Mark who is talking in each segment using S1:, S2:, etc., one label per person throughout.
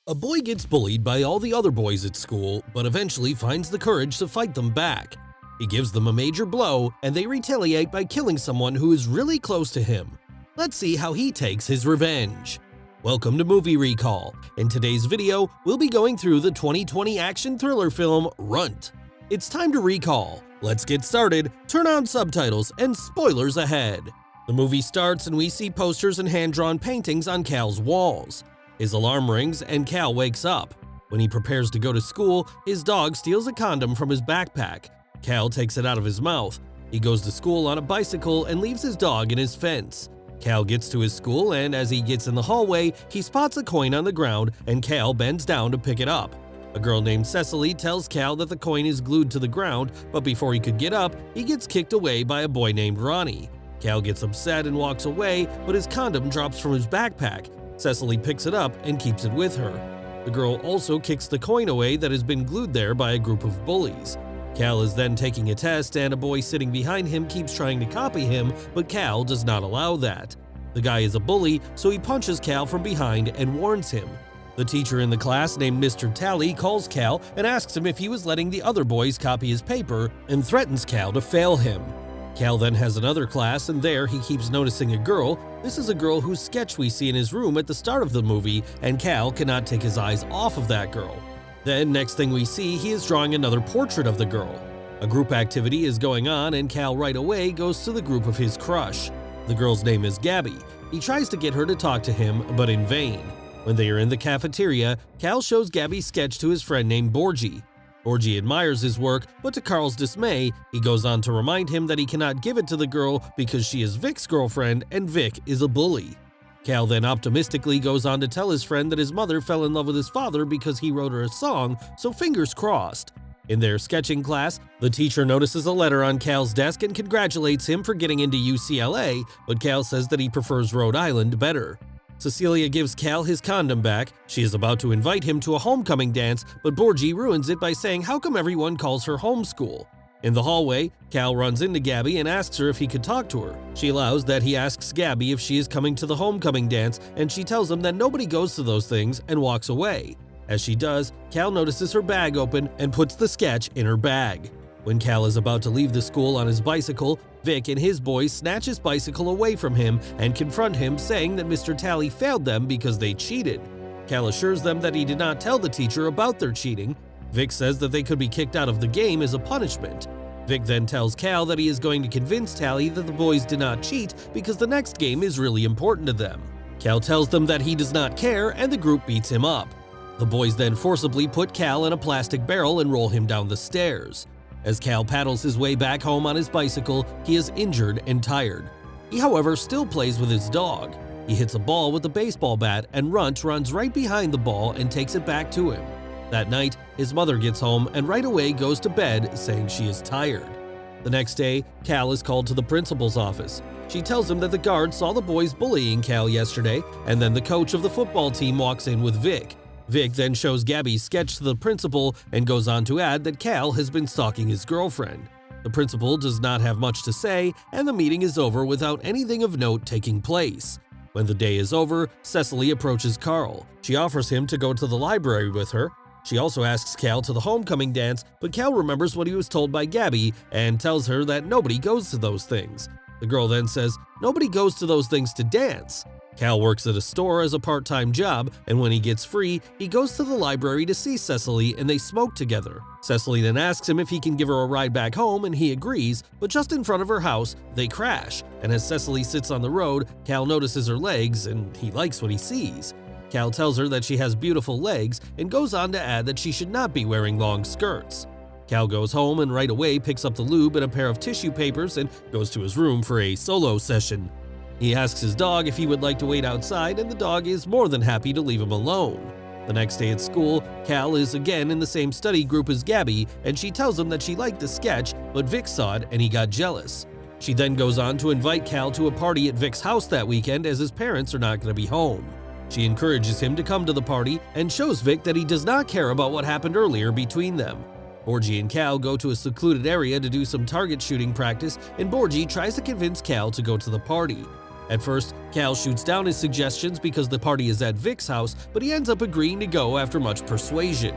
S1: A boy gets bullied by all the other boys at school, but eventually finds the courage to fight them back. He gives them a major blow, and they retaliate by killing someone who is really close to him. Let's see how he takes his revenge. Welcome to Movie Recall. In today's video, we'll be going through the 2020 action thriller film Runt. It's time to recall. Let's get started, turn on subtitles, and spoilers ahead. The movie starts and we see posters and hand-drawn paintings on Cal's walls. His alarm rings and Cal wakes up. When he prepares to go to school, his dog steals a condom from his backpack. Cal takes it out of his mouth. He goes to school on a bicycle and leaves his dog in his fence. Cal gets to his school, and as he gets in the hallway, he spots a coin on the ground and Cal bends down to pick it up. A girl named Cecily tells Cal that the coin is glued to the ground, but before he could get up, he gets kicked away by a boy named Ronnie. Cal gets upset and walks away, but his condom drops from his backpack. Cecily picks it up and keeps it with her. The girl also kicks the coin away that has been glued there by a group of bullies. Cal is then taking a test, and a boy sitting behind him keeps trying to copy him, but Cal does not allow that. The guy is a bully, so he punches Cal from behind and warns him. The teacher in the class named Mr. Tally calls Cal and asks him if he was letting the other boys copy his paper and threatens Cal to fail him. Cal then has another class, and there he keeps noticing a girl. This is a girl whose sketch we see in his room at the start of the movie, and Cal cannot take his eyes off of that girl. Then next thing we see, he is drawing another portrait of the girl. A group activity is going on, and Cal right away goes to the group of his crush. The girl's name is Gabby. He tries to get her to talk to him, but in vain. When they are in the cafeteria, Cal shows Gabby's sketch to his friend named Borgie. Borgie admires his work, but to Carl's dismay, he goes on to remind him that he cannot give it to the girl because she is Vic's girlfriend and Vic is a bully. Cal then optimistically goes on to tell his friend that his mother fell in love with his father because he wrote her a song, so fingers crossed. In their sketching class, the teacher notices a letter on Cal's desk and congratulates him for getting into UCLA, but Cal says that he prefers Rhode Island better. Cecilia gives Cal his condom back. She is about to invite him to a homecoming dance, but Borgie ruins it by saying how come everyone calls her homeschool. In the hallway, Cal runs into Gabby and asks her if he could talk to her. She allows that he asks Gabby if she is coming to the homecoming dance, and she tells him that nobody goes to those things and walks away. As she does, Cal notices her bag open and puts the sketch in her bag. When Cal is about to leave the school on his bicycle, Vic and his boys snatch his bicycle away from him and confront him, saying that Mr. Tally failed them because they cheated. Cal assures them that he did not tell the teacher about their cheating. Vic says that they could be kicked out of the game as a punishment. Vic then tells Cal that he is going to convince Tally that the boys did not cheat because the next game is really important to them. Cal tells them that he does not care, and the group beats him up. The boys then forcibly put Cal in a plastic barrel and roll him down the stairs. As Cal paddles his way back home on his bicycle, he is injured and tired. He, however, still plays with his dog. He hits a ball with a baseball bat, and Runt runs right behind the ball and takes it back to him. That night, his mother gets home and right away goes to bed, saying she is tired. The next day, Cal is called to the principal's office. She tells him that the guard saw the boys bullying Cal yesterday, and then the coach of the football team walks in with Vic. Vic then shows Gabby's sketch to the principal and goes on to add that Cal has been stalking his girlfriend. The principal does not have much to say, and the meeting is over without anything of note taking place. When the day is over, Cecily approaches Carl. She offers him to go to the library with her. She also asks Cal to the homecoming dance, but Cal remembers what he was told by Gabby and tells her that nobody goes to those things. The girl then says, "Nobody goes to those things to dance." Cal works at a store as a part-time job, and when he gets free, he goes to the library to see Cecily and they smoke together. Cecily then asks him if he can give her a ride back home, and he agrees, but just in front of her house, they crash, and as Cecily sits on the road, Cal notices her legs and he likes what he sees. Cal tells her that she has beautiful legs and goes on to add that she should not be wearing long skirts. Cal goes home and right away picks up the lube and a pair of tissue papers and goes to his room for a solo session. He asks his dog if he would like to wait outside, and the dog is more than happy to leave him alone. The next day at school, Cal is again in the same study group as Gabby, and she tells him that she liked the sketch, but Vic saw it and he got jealous. She then goes on to invite Cal to a party at Vic's house that weekend as his parents are not going to be home. She encourages him to come to the party and shows Vic that he does not care about what happened earlier between them. Borgie and Cal go to a secluded area to do some target shooting practice, and Borgie tries to convince Cal to go to the party. At first, Cal shoots down his suggestions because the party is at Vic's house, but he ends up agreeing to go after much persuasion.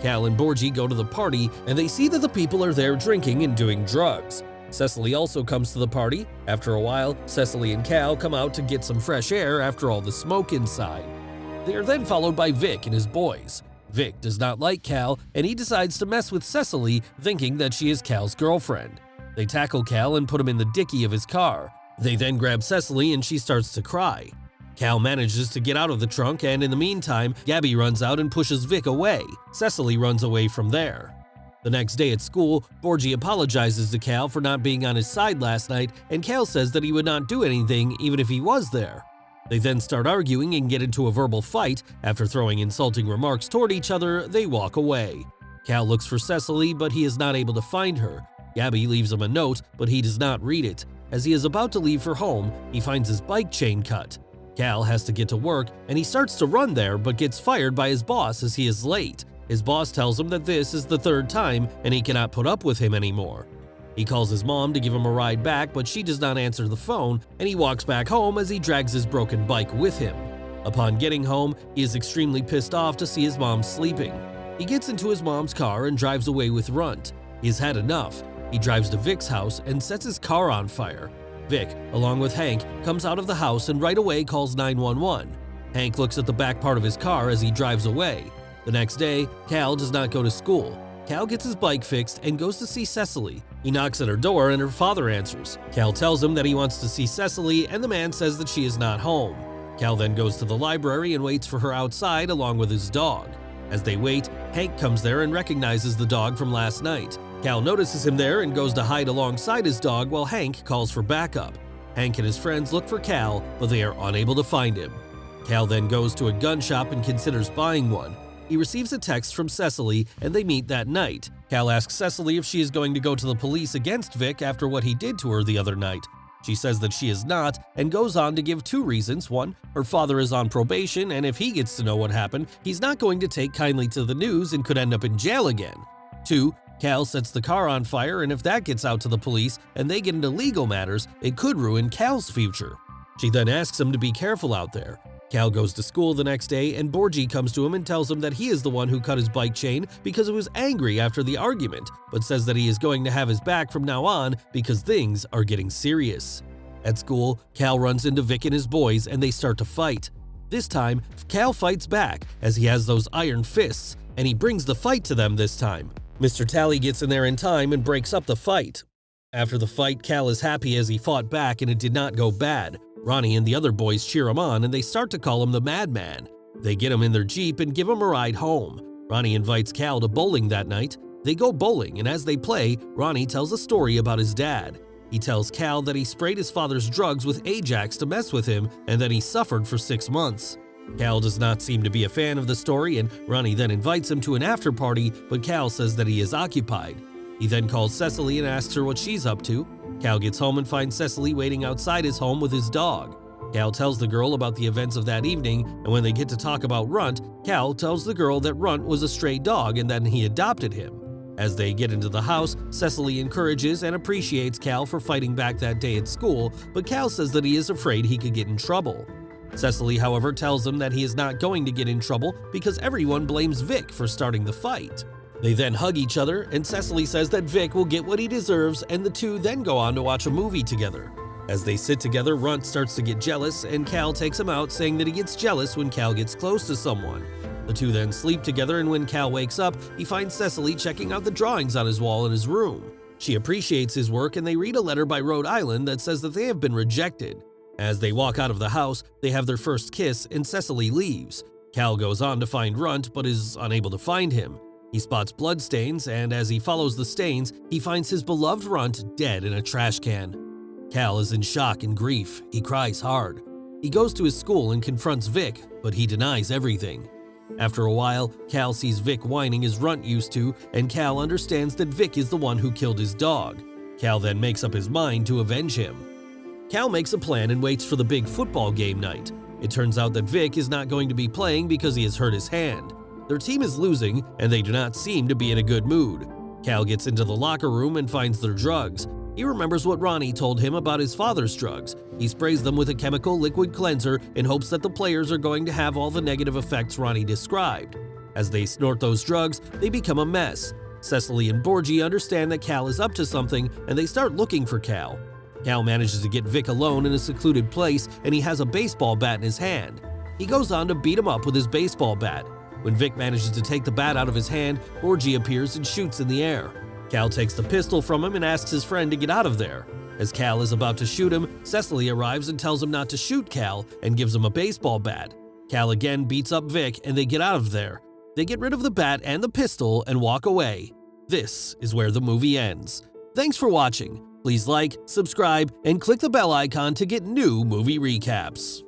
S1: Cal and Borgie go to the party, and they see that the people are there drinking and doing drugs. Cecily also comes to the party. After a while, Cecily and Cal come out to get some fresh air after all the smoke inside. They are then followed by Vic and his boys. Vic does not like Cal, and he decides to mess with Cecily, thinking that she is Cal's girlfriend. They tackle Cal and put him in the dicky of his car. They then grab Cecily and she starts to cry. Cal manages to get out of the trunk, and in the meantime, Gabby runs out and pushes Vic away. Cecily runs away from there. The next day at school, Borgie apologizes to Cal for not being on his side last night, and Cal says that he would not do anything even if he was there. They then start arguing and get into a verbal fight. After throwing insulting remarks toward each other, they walk away. Cal looks for Cecily, but he is not able to find her. Gabby leaves him a note, but he does not read it. As he is about to leave for home, he finds his bike chain cut. Cal has to get to work, and he starts to run there but gets fired by his boss as he is late. His boss tells him that this is the third time and he cannot put up with him anymore. He calls his mom to give him a ride back, but she does not answer the phone, and he walks back home as he drags his broken bike with him. Upon getting home, he is extremely pissed off to see his mom sleeping. He gets into his mom's car and drives away with Runt. He has had enough. He drives to Vic's house and sets his car on fire. Vic, along with Hank, comes out of the house and right away calls 911. Hank looks at the back part of his car as he drives away. The next day, Cal does not go to school. Cal gets his bike fixed and goes to see Cecily. He knocks at her door and her father answers. Cal tells him that he wants to see Cecily, and the man says that she is not home. Cal then goes to the library and waits for her outside along with his dog. As they wait, Hank comes there and recognizes the dog from last night. Cal notices him there and goes to hide alongside his dog while Hank calls for backup. Hank and his friends look for Cal, but they are unable to find him. Cal then goes to a gun shop and considers buying one. He receives a text from Cecily, and they meet that night. Cal asks Cecily if she is going to go to the police against Vic after what he did to her the other night. She says that she is not, and goes on to give two reasons. One, her father is on probation, and if he gets to know what happened, he's not going to take kindly to the news and could end up in jail again. Two, Cal sets the car on fire, and if that gets out to the police and they get into legal matters, it could ruin Cal's future. She then asks him to be careful out there. Cal goes to school the next day, and Borgie comes to him and tells him that he is the one who cut his bike chain because he was angry after the argument, but says that he is going to have his back from now on because things are getting serious. At school, Cal runs into Vic and his boys, and they start to fight. This time, Cal fights back as he has those iron fists, and he brings the fight to them this time. Mr. Tally gets in there in time and breaks up the fight. After the fight, Cal is happy as he fought back and it did not go bad. Ronnie and the other boys cheer him on, and they start to call him the Madman. They get him in their Jeep and give him a ride home. Ronnie invites Cal to bowling that night. They go bowling, and as they play, Ronnie tells a story about his dad. He tells Cal that he sprayed his father's drugs with Ajax to mess with him and that he suffered for 6 months. Cal does not seem to be a fan of the story, and Ronnie then invites him to an after party, but Cal says that he is occupied. He then calls Cecily and asks her what she's up to. Cal gets home and finds Cecily waiting outside his home with his dog. Cal tells the girl about the events of that evening, and when they get to talk about Runt, Cal tells the girl that Runt was a stray dog and that he adopted him. As they get into the house, Cecily encourages and appreciates Cal for fighting back that day at school, but Cal says that he is afraid he could get in trouble. Cecily, however, tells him that he is not going to get in trouble because everyone blames Vic for starting the fight. They then hug each other, and Cecily says that Vic will get what he deserves, and the two then go on to watch a movie together. As they sit together, Runt starts to get jealous, and Cal takes him out, saying that he gets jealous when Cal gets close to someone. The two then sleep together, and when Cal wakes up, he finds Cecily checking out the drawings on his wall in his room. She appreciates his work, and they read a letter by Rhode Island that says that they have been rejected. As they walk out of the house, they have their first kiss, and Cecily leaves. Cal goes on to find Runt, but is unable to find him. He spots bloodstains, and as he follows the stains, he finds his beloved Runt dead in a trash can. Cal is in shock and grief. He cries hard. He goes to his school and confronts Vic, but he denies everything. After a while, Cal sees Vic whining as Runt used to, and Cal understands that Vic is the one who killed his dog. Cal then makes up his mind to avenge him. Cal makes a plan and waits for the big football game night. It turns out that Vic is not going to be playing because he has hurt his hand. Their team is losing, and they do not seem to be in a good mood. Cal gets into the locker room and finds their drugs. He remembers what Ronnie told him about his father's drugs. He sprays them with a chemical liquid cleanser in hopes that the players are going to have all the negative effects Ronnie described. As they snort those drugs, they become a mess. Cecily and Borgie understand that Cal is up to something and they start looking for Cal. Cal manages to get Vic alone in a secluded place and he has a baseball bat in his hand. He goes on to beat him up with his baseball bat. When Vic manages to take the bat out of his hand, Borgie appears and shoots in the air. Cal takes the pistol from him and asks his friend to get out of there. As Cal is about to shoot him, Cecily arrives and tells him not to shoot Cal and gives him a baseball bat. Cal again beats up Vic and they get out of there. They get rid of the bat and the pistol and walk away. This is where the movie ends. Thanks for watching. Please like, subscribe, and click the bell icon to get new movie recaps.